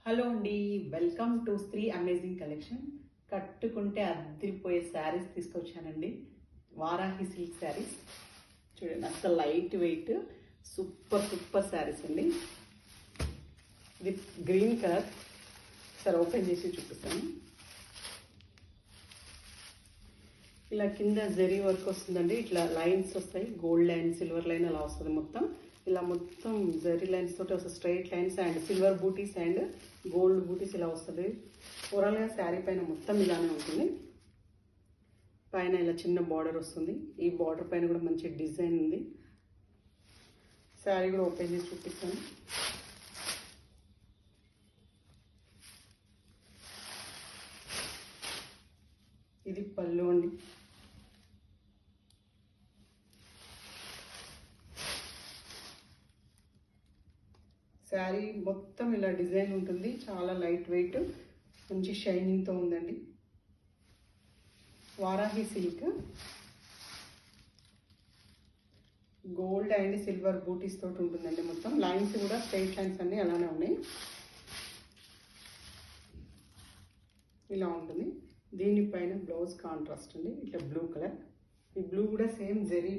Hello అండి, welcome to స్త్రీ amazing collection. కట్టుకుంటే అద్దరిపోయే శారీస్ తీసుకొచ్చానండి. వారాహి సిల్క్ శారీస్ చూడండి, అసలు లైట్ వెయిట్ సూపర్ శారీస్ అండి. ఇది గ్రీన్ కలర్. సరే ఓపెన్ చేసి చూపిస్తాను. ఇలా కింద జరీ వర్క్ వస్తుందండి. ఇట్లా లైన్స్ వస్తాయి, గోల్డ్ లైన్, సిల్వర్ లైన్ అలా వస్తుంది. మొత్తం ఇలా మొత్తం జరీ లైన్స్ తోటి వస్తుంది, straight lines and silver buttis and gold buttis ఇలా వస్తుంది. ఓవరాల్గా శారీ పైన మొత్తం ఇలానే ఉంటుంది. పైన ఇలా చిన్న బార్డర్ వస్తుంది. ఈ బార్డర్ పైన కూడా మంచి డిజైన్ ఉంది. శారీ కూడా ఓపెన్ చేసి చూపిస్తాను. ఇది పళ్ళు అండి. శారీ మొత్తం ఇలా డిజైన్ ఉంటుంది. చాలా లైట్ వెయిట్, మంచి షైనింగ్తో ఉందండి. Varahi silk, gold and silver buttis తోటి ఉంటుందండి. మొత్తం లైన్స్ కూడా స్ట్రైట్ లైన్స్ అన్నీ అలానే ఉన్నాయి. ఇలా ఉంటుంది. దీనిపైన బ్లౌజ్ కాంట్రాస్ట్ అండి, ఇట్లా బ్లూ కలర్. ఈ బ్లూ కూడా సేమ్ జెరీ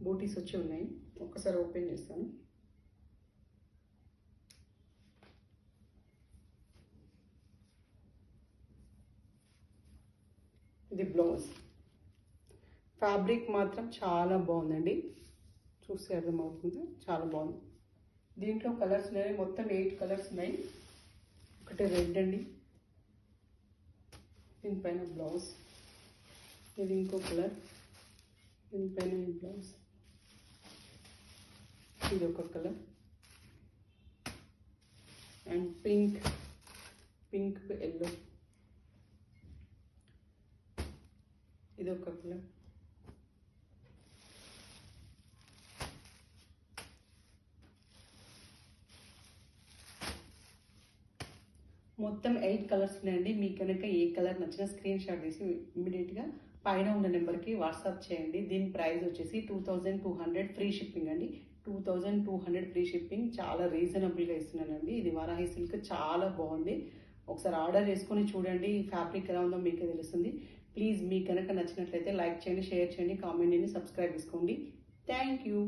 బూటీస్ వచ్చి ఉన్నాయి. ఒక్కసారి ఓపెన్ చేస్తాను. ఇది బ్లౌజ్. ఫ్యాబ్రిక్ మాత్రం చాలా బాగుందండి, చూస్తే అర్థమవుతుంది, చాలా బాగుంది. దీంట్లో కలర్స్ ఉన్నాయి, మొత్తం 8 కలర్స్ ఉన్నాయి. ఒకటి రెడ్ అండి, దీనిపైన బ్లౌజ్. ఇది ఇంకో కలర్, దీనిపైన బ్లౌజ్. ఇది ఒక కలర్ అండ్ పింక్ ఎల్లో. ఇది ఒక కలర్. మొత్తం 8 కలర్స్ ఉన్నాయండి. మీకు కనుక ఏ కలర్ నచ్చినా స్క్రీన్ షాట్ తీసి ఇమ్మీడియట్గా పైన ఉన్న నెంబర్కి వాట్సాప్ చేయండి. దీని ప్రైస్ వచ్చేసి 2200 ఫ్రీ షిప్పింగ్ అండి. 2200 ఫ్రీ షిప్పింగ్, చాలా రీజనబుల్గా ఇస్తున్నానండి. ఇది వారాహి సిల్క్, చాలా బాగుంది. ఒకసారి ఆర్డర్ చేసుకొని చూడండి, ఈ ఫ్యాబ్రిక్ ఎలా ఉందో మీకే తెలుస్తుంది. ప్లీజ్ మీకు కనుక నచ్చినట్లయితే లైక్ చేయండి, షేర్ చేయండి, కామెంట్ చేయండి, సబ్స్క్రైబ్ చేసుకోండి. Thank you.